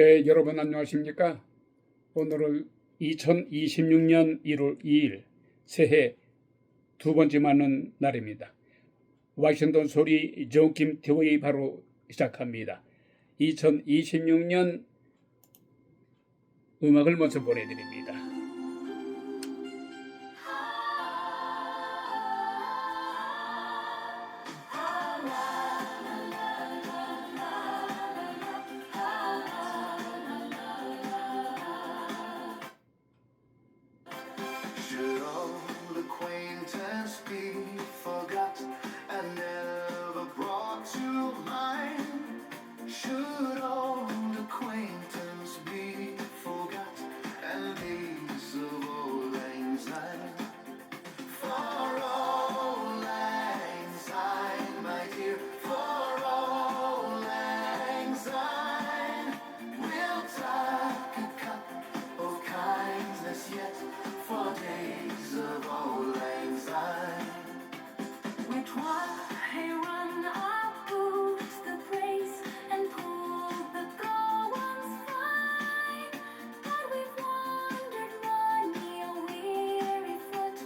네, 여러분 안녕하십니까? 오늘은 2026년 1월 2일 새해 두 번째 맞는 날입니다. 워싱턴 소리 존킴 TV 바로 시작합니다. 2026년 음악을 먼저 보내드립니다. Should old acquaintance be forgot and never brought to mind? Should old acquaintance be forgot and days of old lang syne? For old lang syne, my dear, for old lang syne, we'll take a cup of kindness yet for days of old lang syne. We try run our boots the praise and pull the goings fine, but we've wandered many a weary foot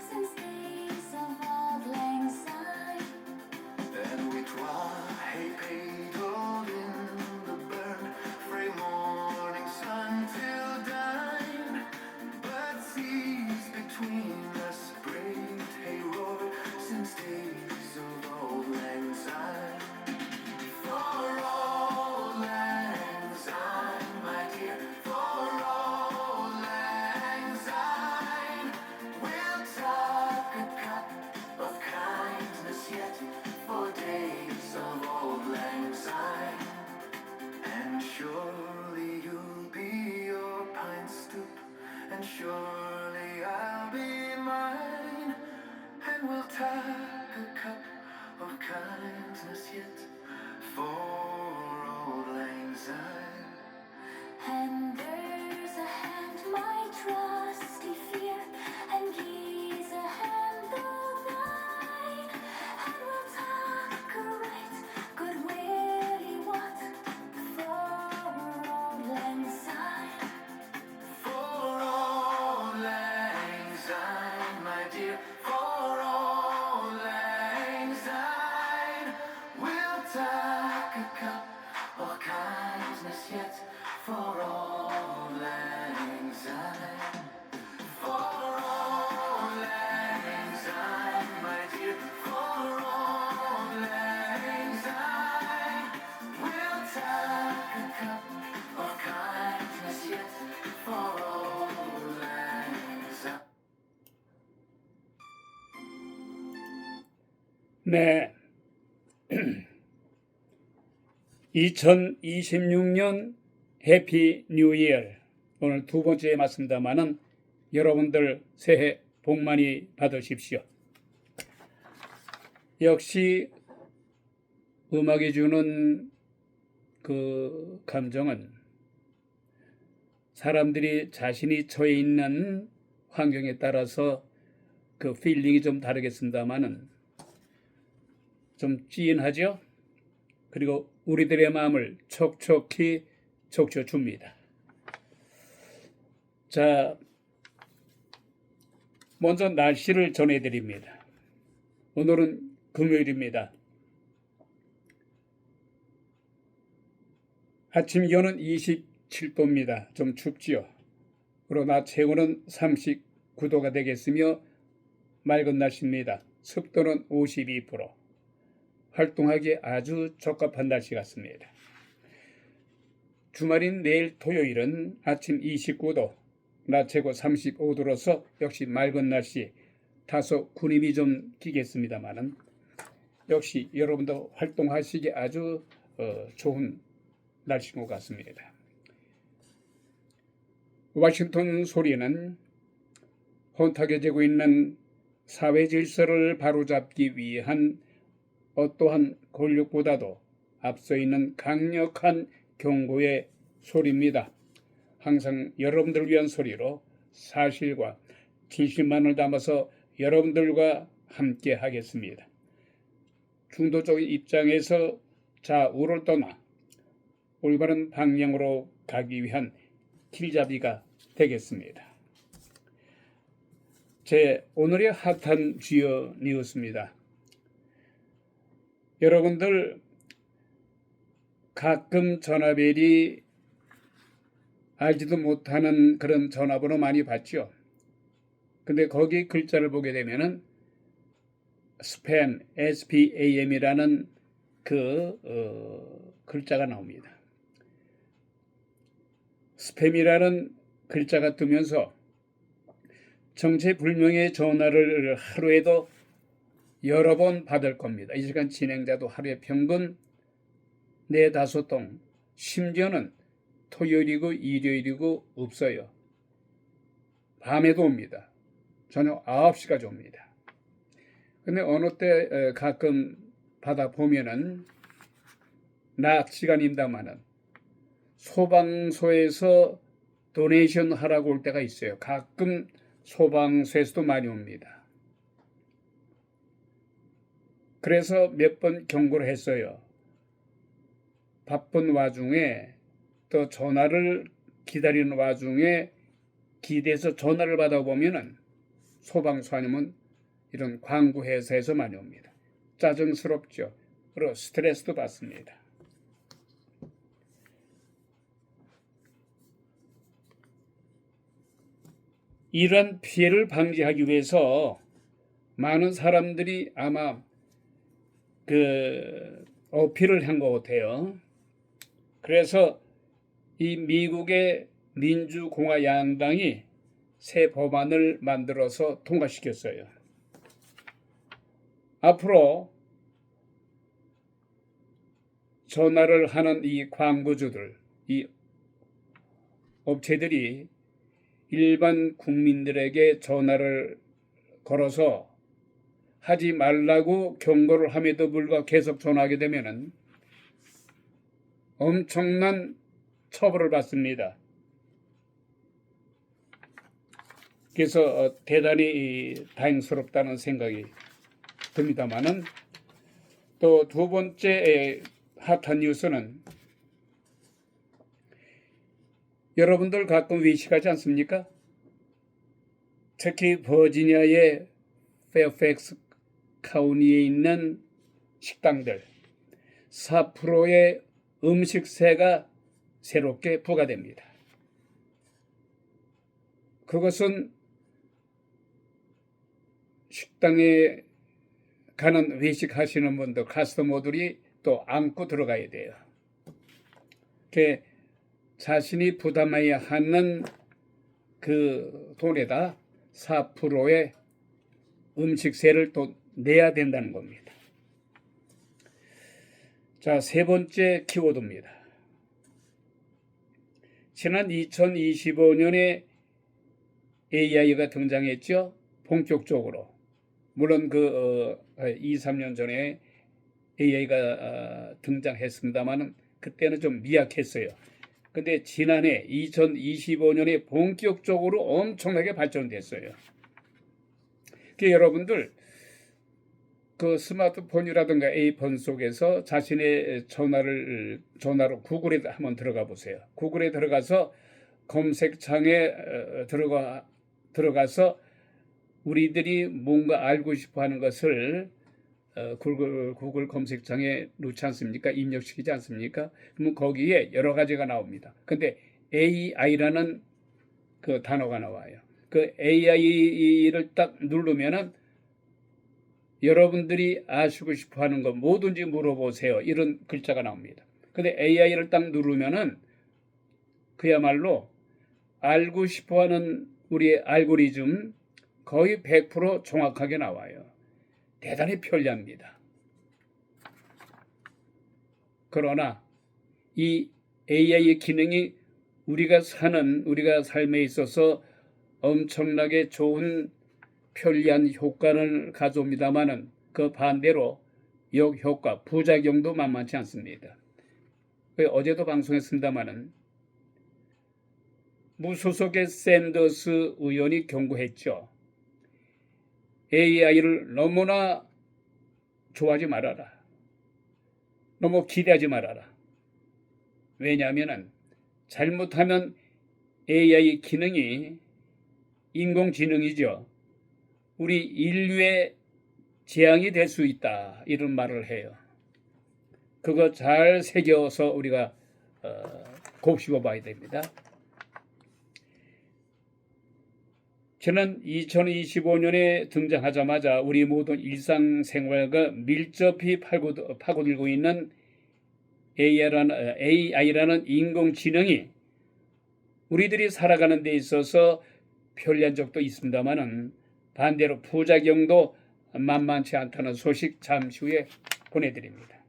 since days of old lang syne. And we try paddled in the burn frae morning sun till dine, but seas between us braved hey roar since days of old lang syne. For old lang syne, my dear, for old lang syne, we'll take a cup of kindness yet for days of old lang syne. And surely you'll be your pine stoop, and surely I'll be mine, and we'll take a cup of kindness yet for old lang syne. And there's a hand my trusty fear, and he's a hand of thine, and we'll take a right good willy what for old lang syne. For old lang syne, my dear, for old lang syne, we'll take a cup of kindness yet for old lang syne. For old lang syne, my dear, for old lang syne, we'll take a cup of kindness yet for old lang syne. 네, 2026년 해피 뉴 이어. 오늘 두 번째에 맞습니다만은 여러분들 새해 복 많이 받으십시오. 역시 음악이 주는 그 감정은 사람들이 자신이 처해 있는 환경에 따라서 그 필링이 좀 다르겠습니다만은 좀 찌인하죠. 그리고 우리들의 마음을 촉촉히 적셔줍니다. 자, 먼저 날씨를 전해드립니다. 오늘은 금요일입니다. 아침 기온은 27도입니다. 좀 춥지요. 그리고 낮 최고는 39도가 되겠으며 맑은 날씨입니다. 습도는 52%. 활동하기에 아주 적합한 날씨 같습니다. 주말인 내일 토요일은 아침 29도, 낮 최고 35도로서 역시 맑은 날씨, 다소 구름이 좀 끼겠습니다만은 역시 여러분도 활동하시기에 아주 좋은 날씨인 것 같습니다. 워싱턴 소리는 혼탁해지고 있는 사회 질서를 바로잡기 위한 어떠한 권력보다도 앞서 있는 강력한 경고의 소리입니다. 항상 여러분들을 위한 소리로 사실과 진실만을 담아서 여러분들과 함께 하겠습니다. 중도적인 입장에서 좌우를 떠나 올바른 방향으로 가기 위한 길잡이가 되겠습니다. 제 오늘의 핫한 주요 뉴스입니다. 여러분들 가끔 전화벨이 알지도 못하는 그런 전화번호 많이 받죠. 근데 거기 글자를 보게 되면은 스팸, SPAM이라는 글자가 나옵니다. 스팸이라는 글자가 뜨면서 정체불명의 전화를 하루에도 여러 번 받을 겁니다. 이 시간 진행자도 하루에 평균 4-5통, 심지어는 토요일이고 일요일이고 없어요. 밤에도 옵니다. 저녁 9시까지 옵니다. 근데 어느 때 가끔 받아보면은 낮 시간입니다만은 소방서에서 도네이션 하라고 올 때가 있어요. 가끔 소방서에서도 많이 옵니다. 그래서 몇 번 경고를 했어요. 바쁜 와중에 또 전화를 기다리는 와중에 기대서 전화를 받아보면은 소방서 아니면 이런 광고 회사에서 많이 옵니다. 짜증스럽죠. 그리고 스트레스도 받습니다. 이런 피해를 방지하기 위해서 많은 사람들이 아마 어필을 한 것 같아요. 그래서 이 미국의 민주공화 양당이 새 법안을 만들어서 통과시켰어요. 앞으로 전화를 하는 이 광고주들, 이 업체들이 일반 국민들에게 전화를 걸어서 하지 말라고 경고를 함에도 불구하고 계속 전화하게 되면은 엄청난 처벌을 받습니다. 그래서 대단히 다행스럽다는 생각이 듭니다만은 또 두 번째 핫한 뉴스는 여러분들 가끔 외식하지 않습니까? 특히 버지니아의 페어팩스 카운티에 있는 식당들 4%의 음식세가 새롭게 부과됩니다. 그것은 식당에 가는 외식하시는 분들, 카스터머들이 또 안고 들어가야 돼요. 그 자신이 부담해야 하는 그 돈에다 4%의 음식세를 또 내야 된다는 겁니다. 자, 세 번째 키워드입니다. 지난 2025년에 AI가 등장했죠. 본격적으로. 물론 2-3년 전에 AI가 등장했습니다만 그때는 좀 미약했어요. 근데 지난해 2025년에 본격적으로 엄청나게 발전됐어요. 여러분들 그 스마트폰이라든가 에이폰 속에서 자신의 전화로 구글에 한번 들어가 보세요. 구글에 들어가서 검색창에 들어가서 우리들이 뭔가 알고 싶어 하는 것을 구글 검색창에 넣지 않습니까? 입력시키지 않습니까? 그러면 거기에 여러 가지가 나옵니다. 근데 AI라는 그 단어가 나와요. 그 AI를 딱 누르면은 여러분들이 아시고 싶어 하는 거 뭐든지 물어보세요. 이런 글자가 나옵니다. 근데 AI를 딱 누르면은 그야말로 알고 싶어 하는 우리의 알고리즘 거의 100% 정확하게 나와요. 대단히 편리합니다. 그러나 이 AI의 기능이 우리가 삶에 있어서 엄청나게 좋은 편리한 효과를 가져옵니다만은 그 반대로 역효과, 부작용도 만만치 않습니다. 어제도 방송했습니다만은 무소속의 샌더스 의원이 경고했죠. AI를 너무나 좋아하지 말아라. 너무 기대하지 말아라. 왜냐하면 잘못하면 AI 기능이 인공지능이죠. 우리 인류의 재앙이 될 수 있다. 이런 말을 해요. 그거 잘 새겨서 우리가 곱씹어 봐야 됩니다. 저는 2025년에 등장하자마자 우리 모든 일상생활과 밀접히 파고들고 있는 AI라는 인공지능이 우리들이 살아가는 데 있어서 편리한 적도 있습니다만은 반대로 부작용도 만만치 않다는 소식 잠시 후에 보내드립니다.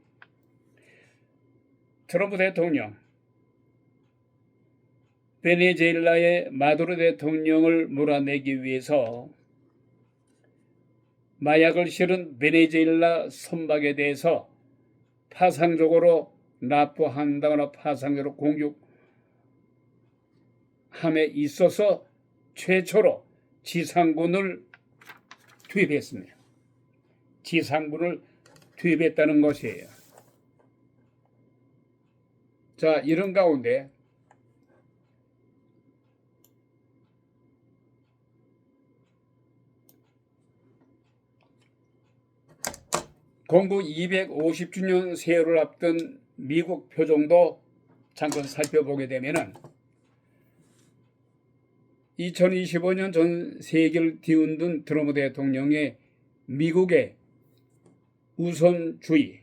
트럼프 대통령, 베네수엘라의 마두로 대통령을 몰아내기 위해서 마약을 실은 베네수엘라 선박에 대해서 파상적으로 납부한다거나 파상적으로 공격함에 있어서 최초로 지상군을 투입했습니다. 지상군을 투입했다는 것이에요. 자, 이런 가운데 건국 250주년 세월을 앞둔 미국 표정도 잠깐 살펴보게 되면은 2025년 전 세계를 뒤흔든 트럼프 대통령의 미국의 우선주의,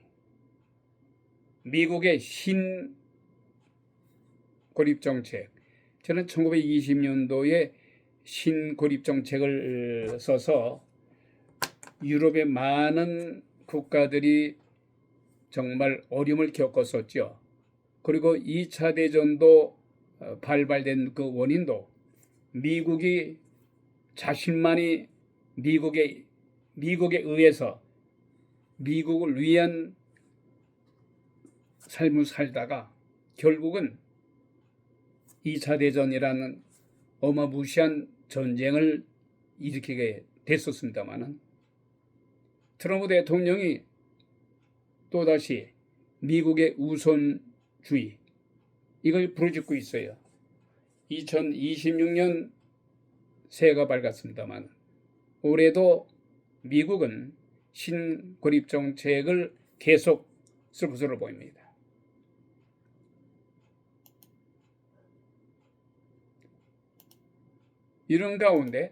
미국의 신고립정책. 저는 1920년도에 신고립정책을 써서 유럽의 많은 국가들이 정말 어려움을 겪었었죠. 그리고 2차 대전도 발발된 그 원인도 미국이 자신만이 미국에 의해서 미국을 위한 삶을 살다가 결국은 2차 대전이라는 어마무시한 전쟁을 일으키게 됐었습니다마는 트럼프 대통령이 또다시 미국의 우선주의 이걸 부르짖고 있어요. 2026년 새해가 밝았습니다만 올해도 미국은 신고립 정책을 계속 쓸 것으로 보입니다. 이런 가운데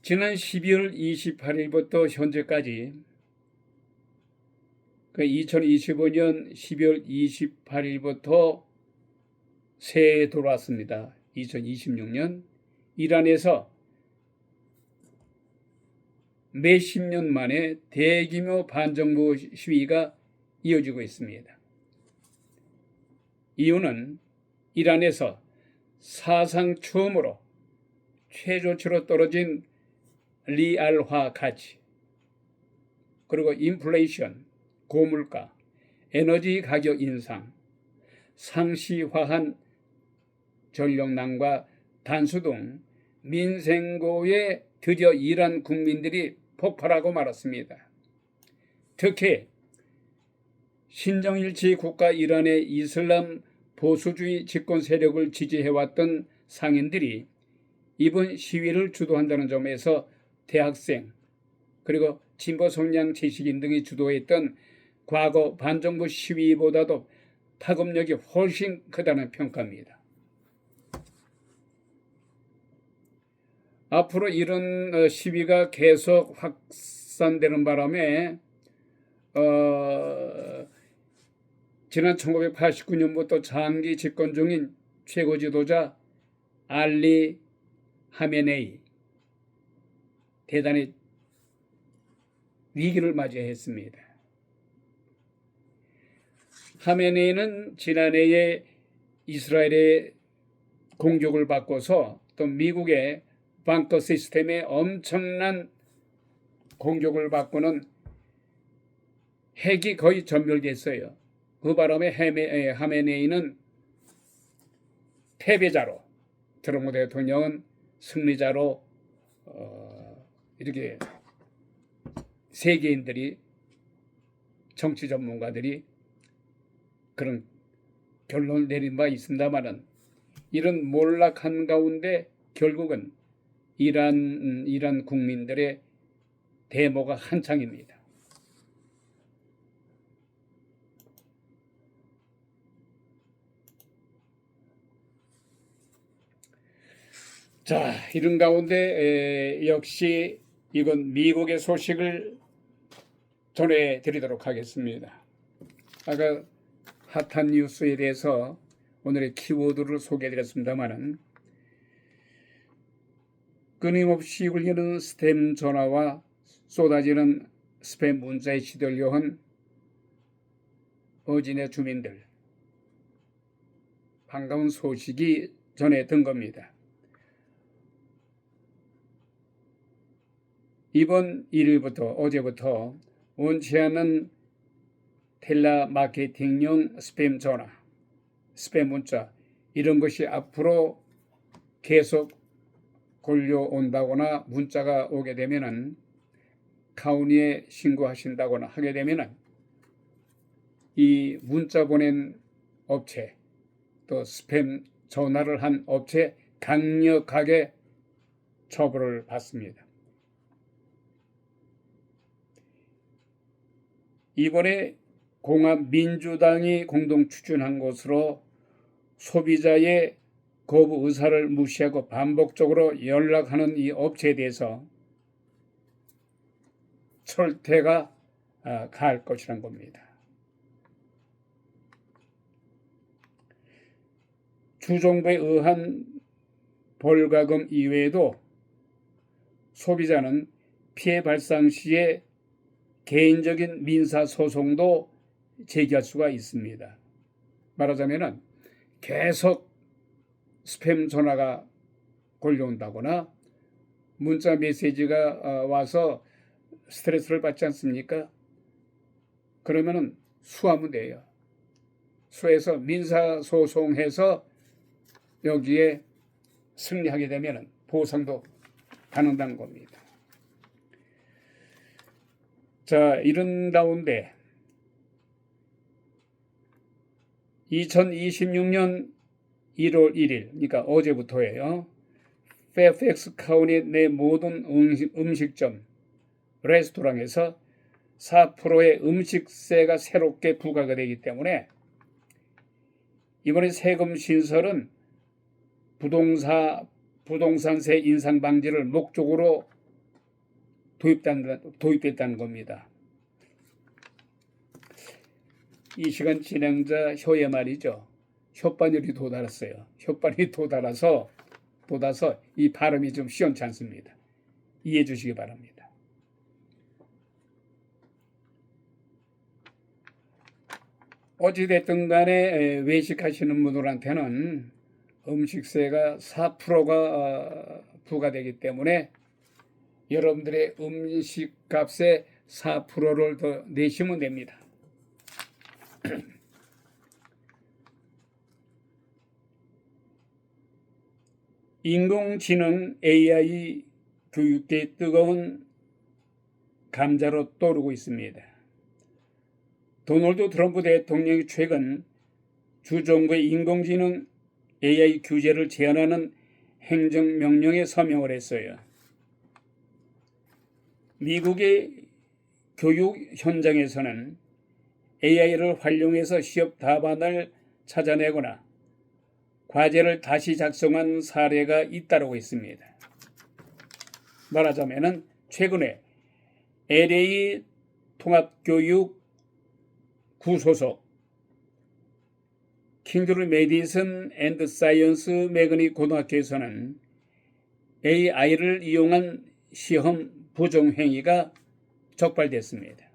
지난 12월 28일부터 현재까지 2025년 12월 28일부터 새해 돌아왔습니다. 2026년 이란에서 몇십 년 만에 대규모 반정부 시위가 이어지고 있습니다. 이유는 이란에서 사상 처음으로 최저치로 떨어진 리알화 가치, 그리고 인플레이션, 고물가, 에너지 가격 인상, 상시화한 전력난과 단수 등 민생고에 드디어 이란 국민들이 폭발하고 말았습니다. 특히 신정일치 국가 이란의 이슬람 보수주의 집권 세력을 지지해왔던 상인들이 이번 시위를 주도한다는 점에서 대학생 그리고 진보 성향 지식인 등이 주도했던 과거 반정부 시위보다도 파급력이 훨씬 크다는 평가입니다. 앞으로 이런 시위가 계속 확산되는 바람에 지난 1989년부터 장기 집권 중인 최고 지도자 알리 하메네이 대단히 위기를 맞이했습니다. 하메네이는 지난해에 이스라엘의 공격을 받고서 또 미국의 방커 시스템에 엄청난 공격을 받고는 핵이 거의 전멸됐어요. 그 바람에 하메네이는 패배자로, 트럼프 대통령은 승리자로 이렇게 세계인들이 정치 전문가들이 그런 결론을 내린 바 있습니다만은 이런 몰락한 가운데 결국은 이란 국민들의 데모가 한창입니다. 자, 이런 가운데 역시 이건 미국의 소식을 전해드리도록 하겠습니다. 아까 핫한 뉴스에 대해서 오늘의 키워드를 소개해드렸습니다만은 끊임없이 울리는 스팸 전화와 쏟아지는 스팸 문자에 시들려 한 어진의 주민들, 반가운 소식이 전해든 겁니다. 이번 1일부터 어제부터 원치 않는 텔레마케팅용 스팸 전화, 스팸 문자 이런 것이 앞으로 계속 걸려온다거나 문자가 오게 되면은 카운티에 신고하신다거나 하게 되면은 이 문자 보낸 업체 또 스팸 전화를 한 업체 강력하게 처벌을 받습니다. 이번에 공화민주당이 공동 추진한 것으로 소비자의 거부 의사를 무시하고 반복적으로 연락하는 이 업체에 대해서 철퇴가 가할 것이란 겁니다. 주정부에 의한 벌과금 이외에도 소비자는 피해 발생 시에 개인적인 민사소송도 제기할 수가 있습니다. 말하자면 계속 스팸 전화가 걸려온다거나 문자 메시지가 와서 스트레스를 받지 않습니까? 그러면은 수하면 돼요. 수해서 민사소송해서 여기에 승리하게 되면 보상도 받는다는 겁니다. 자, 이런 가운데 2026년 1월 1일, 그러니까 어제부터예요. 페어팩스 카운티 내 모든 음식점, 레스토랑에서 4%의 음식세가 새롭게 부과가 되기 때문에 이번에 세금 신설은 부동산세 인상 방지를 목적으로 도입됐다는 겁니다. 이 시간 진행자 혀에 말이죠. 혓바늘이 돋았어요. 혓바늘이 돋아서 이 발음이 좀 시원치 않습니다. 이해해 주시기 바랍니다. 어찌됐든 간에 외식하시는 분들한테는 음식세가 4%가 부과되기 때문에 여러분들의 음식값의 4%를 더 내시면 됩니다. 인공지능 AI 교육계의 뜨거운 감자로 떠오르고 있습니다. 도널드 트럼프 대통령이 최근 주정부의 인공지능 AI 규제를 제한하는 행정명령에 서명을 했어요. 미국의 교육 현장에서는 AI를 활용해서 시험 답안을 찾아내거나 과제를 다시 작성한 사례가 잇따르고 있습니다. 말하자면 최근에 LA 통합교육 구소속 킹드루 메디슨 앤드 사이언스 매거니 고등학교에서는 AI를 이용한 시험 부정행위가 적발됐습니다.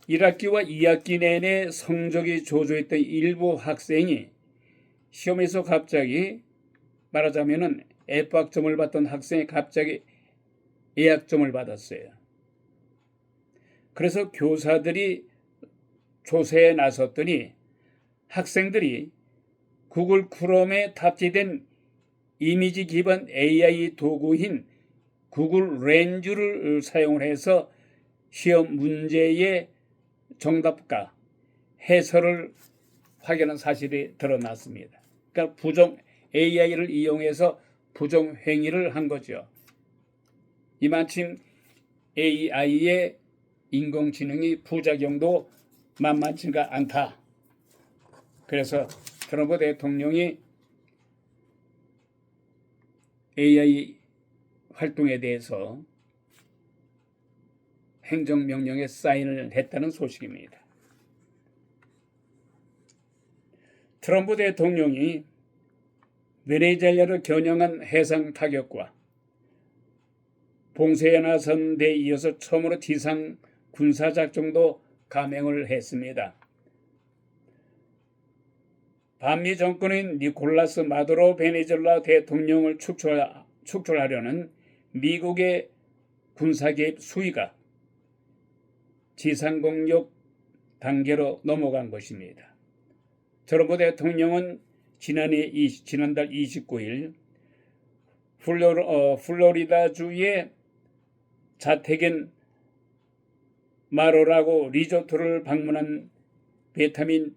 1학기와 2학기 내내 성적이 저조했던 일부 학생이 시험에서 갑자기 말하자면 F학점을 받던 학생이 갑자기 A학점을 받았어요. 그래서 교사들이 조사에 나섰더니 학생들이 구글 크롬에 탑재된 이미지 기반 AI 도구인 구글 렌즈를 사용을 해서 시험 문제의 정답과 해설을 확인한 사실이 드러났습니다. 그러니까 부정 AI를 이용해서 부정 행위를 한 거죠. 이만큼 AI의 인공지능이 부작용도 만만치가 않다. 그래서 트럼프 대통령이 AI 활동에 대해서 행정명령에 사인을 했다는 소식입니다. 트럼프 대통령이 베네수엘라를 겨냥한 해상 타격과 봉쇄에 나선 데 이어서 처음으로 지상 군사작전도 감행을 했습니다. 반미 정권인 니콜라스 마두로 베네수엘라 대통령을 축출하려는 미국의 군사개입 수위가 지상공격 단계로 넘어간 것입니다. 트럼프 대통령은 지난달 29일 플로리다주의 자택인 마로라고 리조트를 방문한 베타민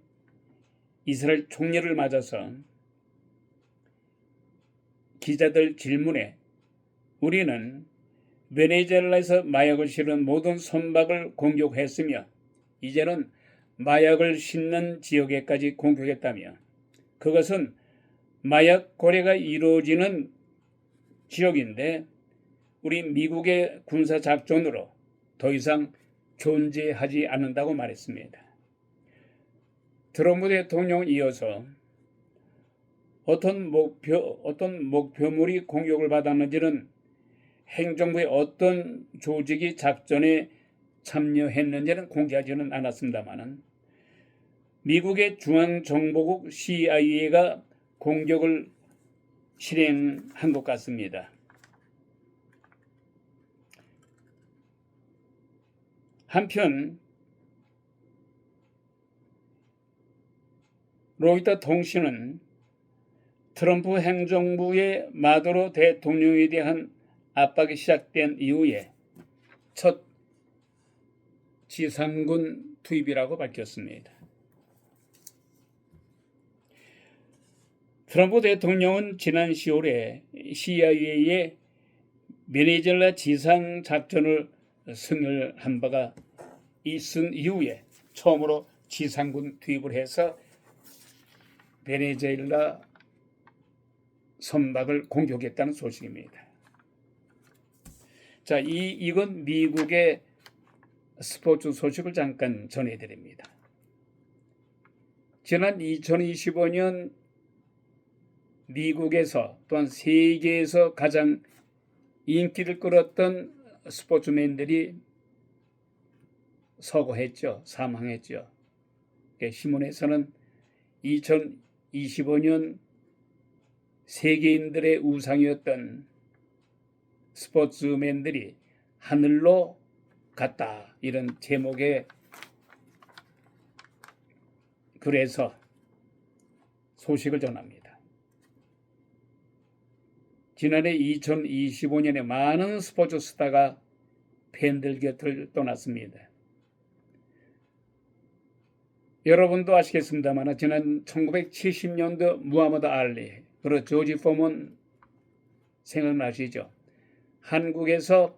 이스라엘 총리를 맞아서 기자들 질문에 우리는 베네수엘라에서 마약을 실은 모든 선박을 공격했으며 이제는 마약을 싣는 지역에까지 공격했다며 그것은 마약 거래가 이루어지는 지역인데 우리 미국의 군사작전으로 더 이상 존재하지 않는다고 말했습니다. 트럼프 대통령은 이어서 어떤 목표물이 공격을 받았는지는 행정부의 어떤 조직이 작전에 참여했는지는 공개하지는 않았습니다만 미국의 중앙정보국 CIA가 공격을 실행한 것 같습니다. 한편 로이터 통신은 트럼프 행정부의 마두로 대통령에 대한 압박이 시작된 이후에 첫 지상군 투입이라고 밝혔습니다. 트럼프 대통령은 지난 10월에 CIA의 베네수엘라 지상 작전을 승인한 바가 있은 이후에 처음으로 지상군 투입을 해서 베네수엘라 선박을 공격했다는 소식입니다. 자, 이건 미국의 스포츠 소식을 잠깐 전해드립니다. 지난 2025년 미국에서 또한 세계에서 가장 인기를 끌었던 스포츠맨들이 서거했죠. 사망했죠. 신문에서는 2025년 세계인들의 우상이었던 스포츠맨들이 하늘로 갔다. 이런 제목의 글에서 소식을 전합니다. 지난해 2025년에 많은 스포츠 스타가 팬들 곁을 떠났습니다. 여러분도 아시겠습니다만 지난 1970년도 무하마드 알리 그리고 조지 포먼 생각나시죠? 한국에서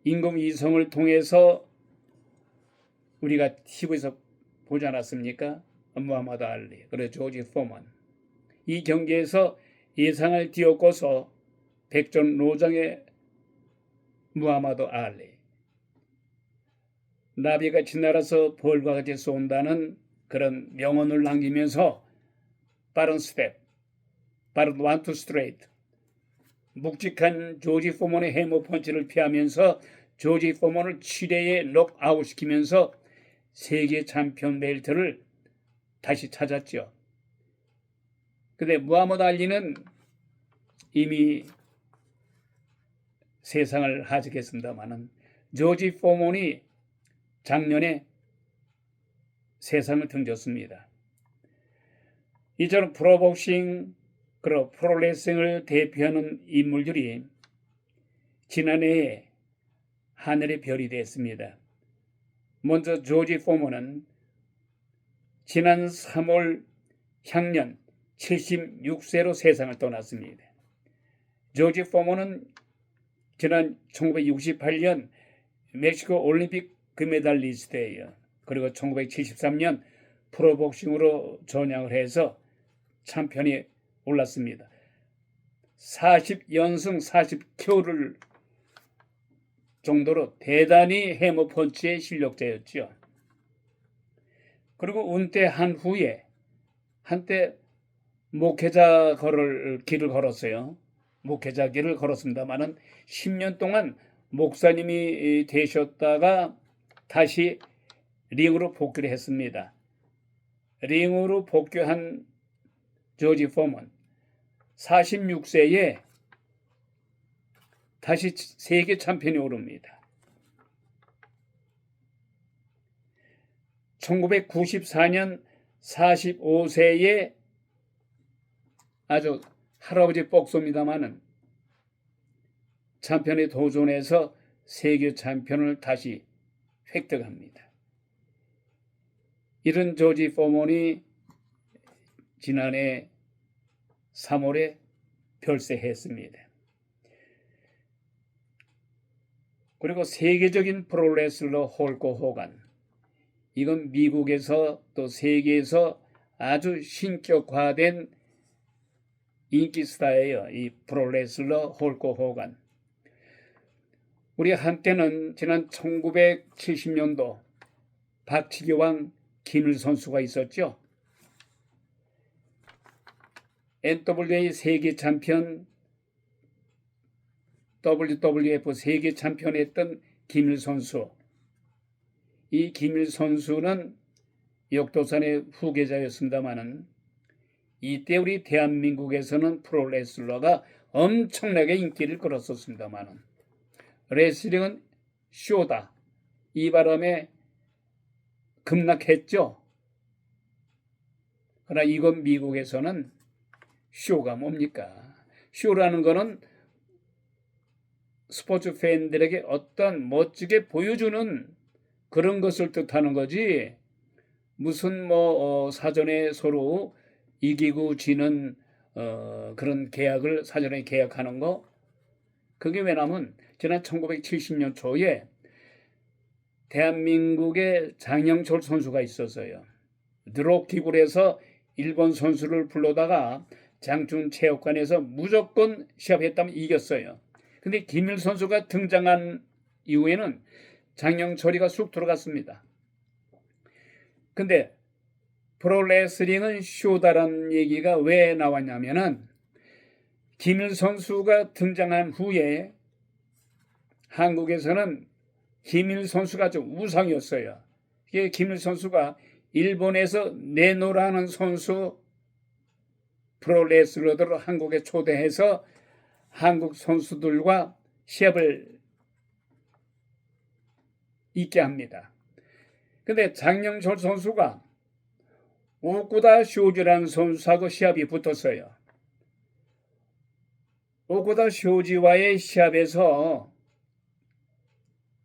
인공위성을 통해서 우리가 TV에서 보지 않았습니까? 무하마드 알리 그리고 조지 포먼 이 경기에서 예상을 뒤엎고서 백전노장의 무하마드 알리 나비같이 날아서 벌과 같이 쏜다는 그런 명언을 남기면서 빠른 스텝, 빠른 원투 스트레이트 묵직한 조지 포먼의 해머 펀치를 피하면서 조지 포먼을 7회에 록아웃 시키면서 세계 챔피언 벨트를 다시 찾았죠. 근데 무하마드 알리는 이미 세상을 하직했습니다마는 조지 포먼이 작년에 세상을 등졌습니다. 이처럼 프로복싱 그리고 프로레슬링을 대표하는 인물들이 지난해에 하늘의 별이 됐습니다. 먼저 조지 포먼은 지난 3월 향년 76세로 세상을 떠났습니다. 조지 포먼은 지난 1968년 멕시코 올림픽 금메달리스트예요. 그리고 1973년 프로복싱으로 전향을 해서 챔피언이 올랐습니다. 40연승 40KO를 정도로 대단히 해머펀치의 실력자였죠. 그리고 은퇴한 후에 한때 목회자 길을 걸었어요. 목회자 길을 걸었습니다만은 10년 동안 목사님이 되셨다가 다시 링으로 복귀를 했습니다. 링으로 복귀한 조지 포먼 46세에 다시 세계 챔피언이 오릅니다. 1994년 45세에 아주 할아버지 복소입니다마는 챔피언에 도전해서 세계 챔피언을 다시 획득합니다. 이런 조지 포먼이 지난해 3월에 별세했습니다. 그리고 세계적인 프로레슬러 홀크 호간, 이건 미국에서 또 세계에서 아주 신격화된 인기 스타예요. 이 프로레슬러 홀크 호간. 우리 한때는 지난 1970년도 박치기왕 김일 선수가 있었죠. NWA 세계 챔피언, WWF 세계 챔피언 했던 김일 선수. 이 김일 선수는 역도산의 후계자였습니다마는 이때 우리 대한민국에서는 프로레슬러가 엄청나게 인기를 끌었었습니다마는 레슬링은 쇼다. 이 바람에 급락했죠. 그러나 이건 미국에서는 쇼가 뭡니까? 쇼라는 거는 스포츠 팬들에게 어떤 멋지게 보여주는 그런 것을 뜻하는 거지, 무슨 사전에 서로 이기고 지는 그런 계약을 사전에 계약하는 거, 그게 왜냐면 지난 1970년 초에 대한민국에 장영철 선수가 있었어요. 드롭킥으로 일본 선수를 불러다가 장충 체육관에서 무조건 시합했다면 이겼어요. 근데 김일 선수가 등장한 이후에는 장영철이가 쑥 들어갔습니다. 근데 프로레슬링은 쇼다라는 얘기가 왜 나왔냐면은 김일 선수가 등장한 후에 한국에서는 김일 선수가 좀 우상이었어요. 이게 김일 선수가 일본에서 내노라는 선수 프로레슬러들을 한국에 초대해서 한국 선수들과 시합을 있게 합니다. 근데 장영철 선수가 오쿠다 쇼지라는 선수하고 시합이 붙었어요. 오쿠다 쇼지와의 시합에서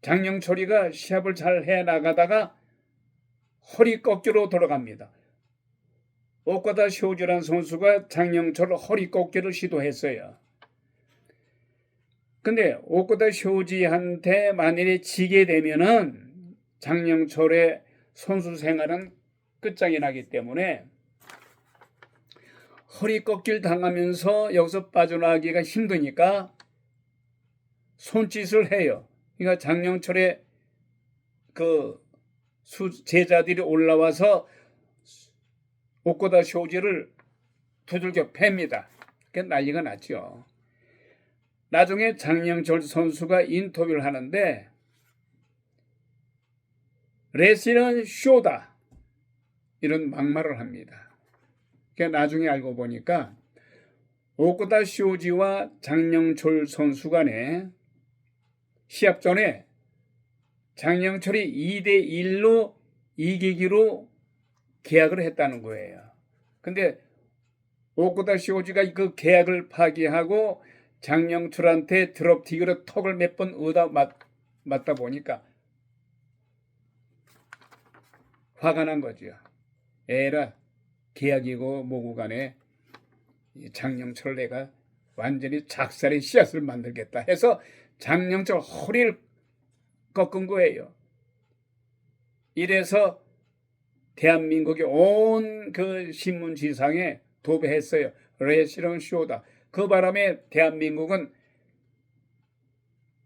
장영철이가 시합을 잘 해나가다가 허리 꺾기로 돌아갑니다. 오쿠다 쇼지라는 선수가 장영철 허리 꺾기를 시도했어요. 근데 오쿠다 쇼지한테 만일에 지게 되면은 장영철의 선수 생활은 끝장이 나기 때문에 허리 꺾기를 당하면서 여기서 빠져나가기가 힘드니까 손짓을 해요. 그러니까 장영철의 그 제자들이 올라와서 오쿠다 쇼지를 두들겨 팹니다. 그게 난리가 났죠. 나중에 장영철 선수가 인터뷰를 하는데 레슬링은 쇼다 이런 막말을 합니다. 그러니까 나중에 알고 보니까 오쿠다 쇼지와 장영철 선수 간에 시합 전에 장영철이 2대1로 이기기로 계약을 했다는 거예요. 근데 오쿠다 쇼지가 그 계약을 파기하고 장영철한테 드롭틱으로 턱을 몇 번 얻어 맞다 보니까 화가 난 거죠. 에라, 계약이고 뭐고 간에 장영철을 내가 완전히 작살의 씨앗을 만들겠다 해서 장영철 허리를 꺾은 거예요. 이래서 대한민국이 온 그 신문지상에 도배했어요. 레슬링 쇼다. 그 바람에 대한민국은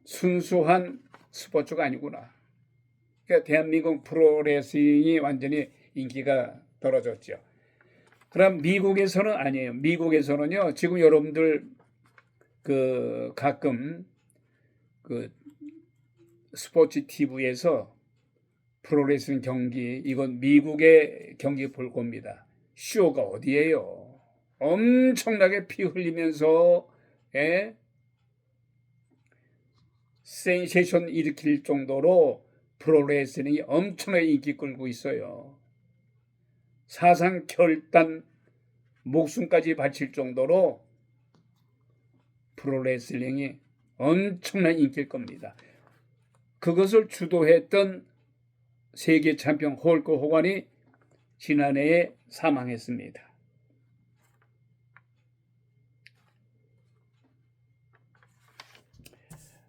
순수한 스포츠가 아니구나. 그러니까 대한민국 프로레슬링이 완전히 인기가 떨어졌죠. 그럼 미국에서는 아니에요. 미국에서는요, 지금 여러분들 그 가끔 그 스포츠 TV에서 프로레슬링 경기, 이건 미국의 경기 볼 겁니다. 쇼가 어디예요? 엄청나게 피 흘리면서 센세이션 일으킬 정도로 프로레슬링이 엄청나게 인기 끌고 있어요. 사상 결단 목숨까지 바칠 정도로 프로레슬링이 엄청난 인기일 겁니다. 그것을 주도했던 세계 챔피언 헐크 호간이 지난해에 사망했습니다.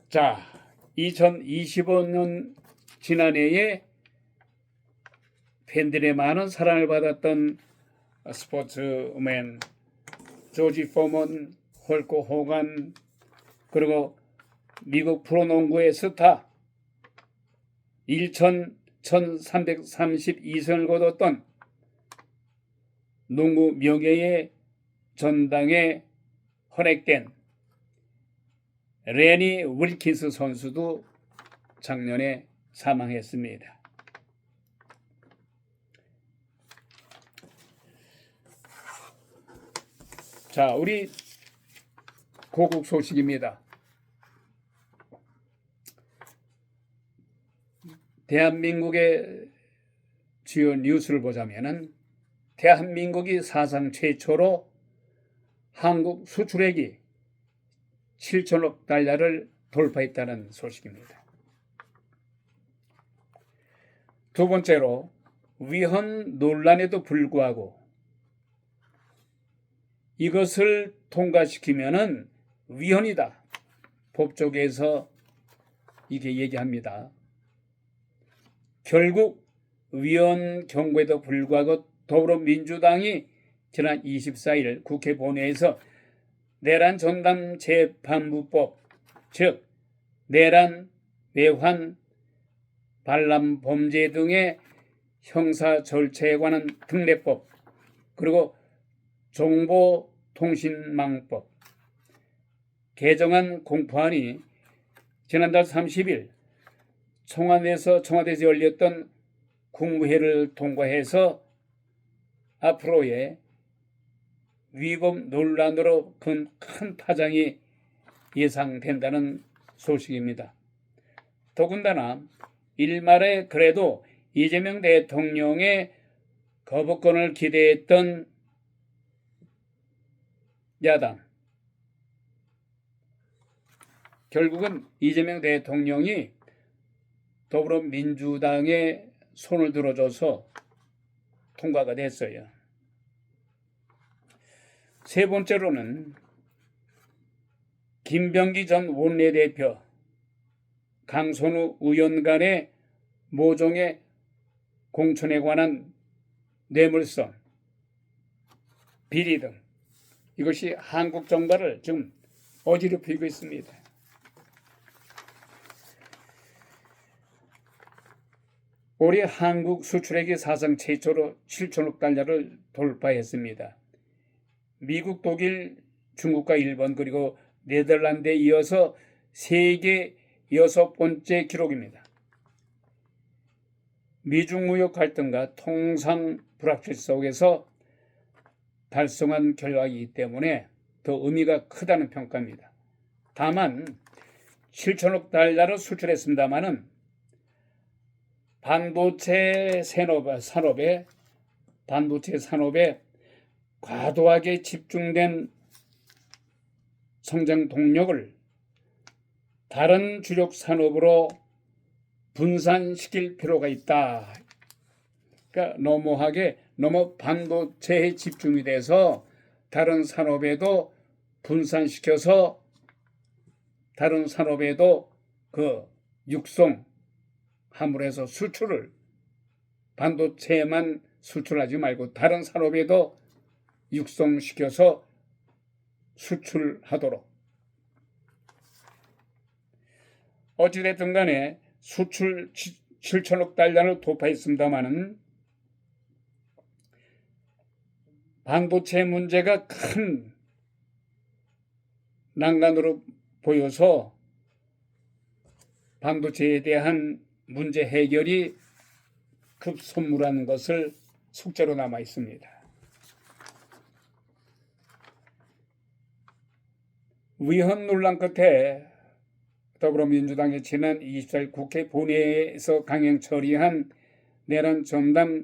자, 2025년 지난해에 팬들의 많은 사랑을 받았던 스포츠맨 조지 포먼, 헐크 호간, 그리고 미국 프로농구의 스타 1332승을 거뒀던 농구 명예의 전당에 헌액된 레니 윌킨스 선수도 작년에 사망했습니다. 자, 우리 고국 소식입니다. 대한민국의 주요 뉴스를 보자면은 대한민국이 사상 최초로 한국 수출액이 7천억 달러를 돌파했다는 소식입니다. 두 번째로 위헌 논란에도 불구하고 이것을 통과시키면은 위헌이다. 법조계에서 이게 얘기합니다. 결국 위헌 경고에도 불구하고 더불어민주당이 지난 24일 국회 본회의에서 내란 전담 재판부법, 즉 내란, 외환, 반란 범죄 등의 형사 절차에 관한 특례법, 그리고 정보통신망법 개정안 공포안이 지난달 30일 청와대에서 열렸던 국무회의를 통과해서 앞으로의 위법 논란으로 큰 파장이 예상된다는 소식입니다. 더군다나 일말에 그래도 이재명 대통령의 거부권을 기대했던 야당, 결국은 이재명 대통령이 더불어민주당에 손을 들어줘서 통과가 됐어요. 세 번째로는 김병기 전 원내대표, 강선우 의원 간의 모종의 공천에 관한 뇌물성, 비리 등 이것이 한국 정가를 지금 어지럽히고 있습니다. 올해 한국 수출액이 사상 최초로 7천억 달러를 돌파했습니다. 미국, 독일, 중국과 일본 그리고 네덜란드에 이어서 세계 6번째 기록입니다. 미중 무역 갈등과 통상 불확실 속에서 달성한 결과이기 때문에 더 의미가 크다는 평가입니다. 다만 7천억 달러를 수출했습니다마는 반도체 산업에 과도하게 집중된 성장 동력을 다른 주력 산업으로 분산시킬 필요가 있다. 그러니까 너무 반도체에 집중이 돼서 다른 산업에도 분산시켜서 다른 산업에도 그 육성함으로 해서 수출을 반도체만 수출하지 말고 다른 산업에도 육성시켜서 수출하도록. 어찌됐든 간에 수출 7천억 달러를 돌파했습니다마는 반도체 문제가 큰 난관으로 보여서 반도체에 대한 문제 해결이 급선무라는 것을 숙제로 남아 있습니다. 위헌 논란 끝에 더불어민주당이 지난 24일 국회 본회의에서 강행 처리한 내란 전담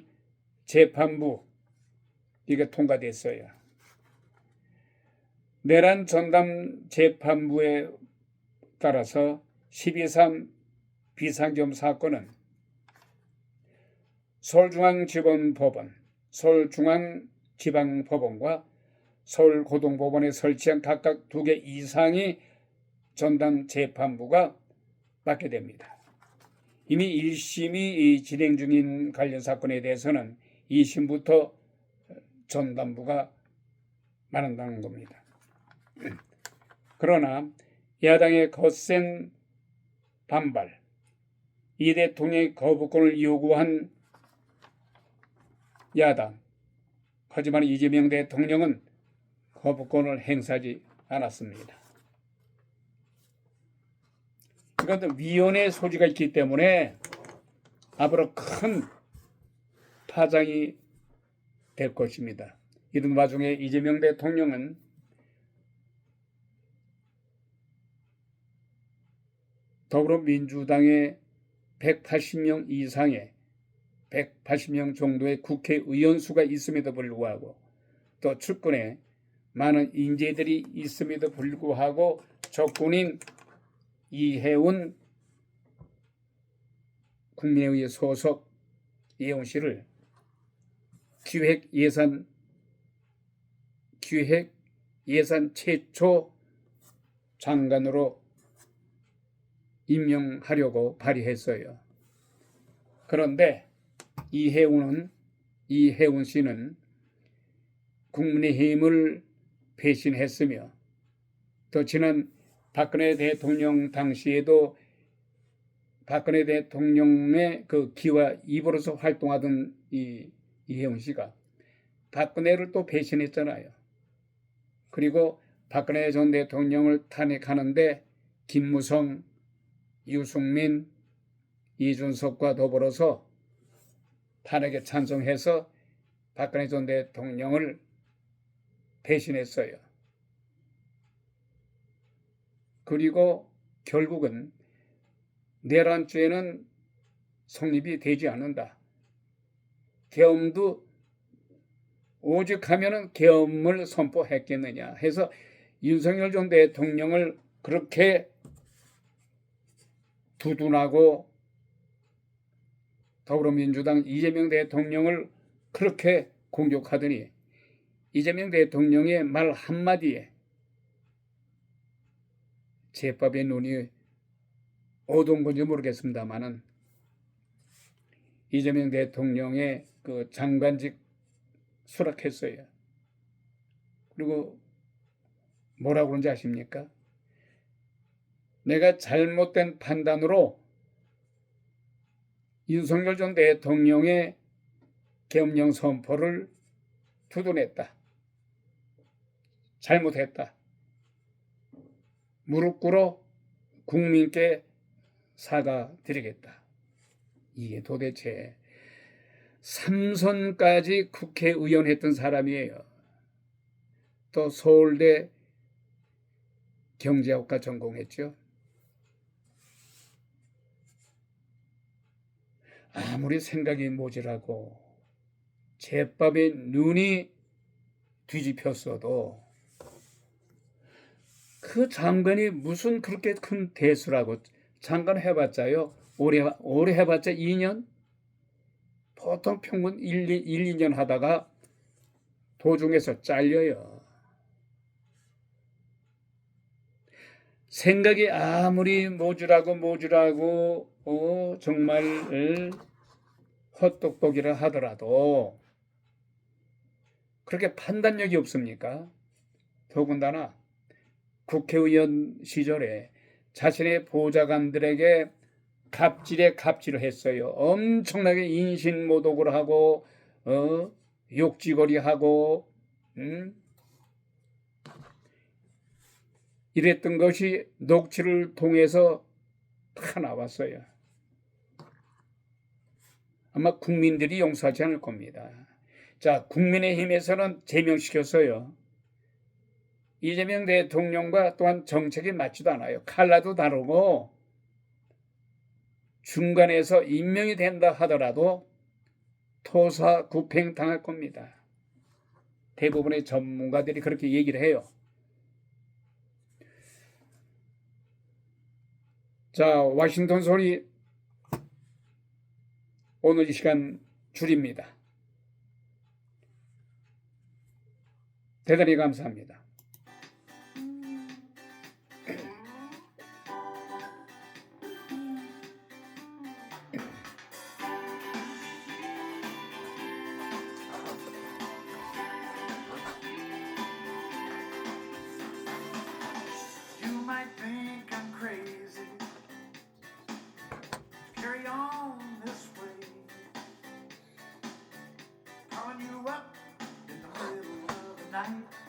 재판부 이게 통과됐어요. 내란 전담 재판부에 따라서 12.3 비상겸 사건은 서울중앙지방법원, 서울중앙지방법원과 서울고등법원에 설치한 각각 2개 이상의 전담 재판부가 맡게 됩니다. 이미 1심이 진행 중인 관련 사건에 대해서는 2심부터 전담부가 맡는다는 겁니다. 그러나 야당의 거센 반발, 이 대통령의 거부권을 요구한 야당, 하지만 이재명 대통령은 거부권을 행사하지 않았습니다. 이것도 위헌의 소지가 있기 때문에 앞으로 큰 파장이 될 것입니다. 이런 와중에 이재명 대통령은 더불어민주당의 180명 이상의 180명 정도의 국회의원 수가 있음에도 불구하고 또 측근에 많은 인재들이 있음에도 불구하고 적군인 이해운 국민의회 소속 이해운 씨를 기획예산 최초 장관으로 임명하려고 발의했어요. 그런데 이해운 씨는 국민의힘을 배신했으며 또 지난 박근혜 대통령 당시에도 박근혜 대통령의 그 기와 입으로서 활동하던 이해운 씨가 박근혜를 또 배신했잖아요. 그리고 박근혜 전 대통령을 탄핵하는데 김무성, 유승민, 이준석과 더불어서 탄핵에 찬성해서 박근혜 전 대통령을 배신했어요. 그리고 결국은 내란죄는 성립이 되지 않는다. 계엄도 오직 하면은 계엄을 선포했겠느냐 해서 윤석열 전 대통령을 그렇게 두둔하고 더불어민주당 이재명 대통령을 그렇게 공격하더니 이재명 대통령의 말 한마디에 제법의 눈이 어두운 건지 모르겠습니다만은 이재명 대통령의 그 장관직 수락했어요. 그리고 뭐라고 그런지 아십니까? 내가 잘못된 판단으로 윤석열 전 대통령의 계엄령 선포를 두둔했다. 잘못했다. 무릎 꿇어 국민께 사과드리겠다. 이게 도대체 3선까지 국회의원 했던 사람이에요. 또 서울대 경제학과 전공했죠. 아무리 생각이 모자라고 제법의 눈이 뒤집혔어도 그 장관이 무슨 그렇게 큰 대수라고. 장관 해봤자요. 오래 해봤자 2년? 보통 평균 2년 하다가 도중에서 잘려요. 생각이 아무리 모질하고 정말 헛똑똑이라 하더라도 그렇게 판단력이 없습니까? 더군다나 국회의원 시절에 자신의 보좌관들에게 갑질에 갑질을 했어요. 엄청나게 인신모독을 하고 욕지거리하고 이랬던 것이 녹취를 통해서 다 나왔어요. 아마 국민들이 용서하지 않을 겁니다. 자, 국민의힘에서는 제명시켰어요. 이재명 대통령과 또한 정책이 맞지도 않아요. 칼라도 다르고 중간에서 임명이 된다 하더라도 토사구팽 당할 겁니다. 대부분의 전문가들이 그렇게 얘기를 해요. 자, 워싱턴 소리 오늘 이 시간 줄입니다. 대단히 감사합니다. You might think I'm crazy. Carry on this way. Calling you up in the middle of the night.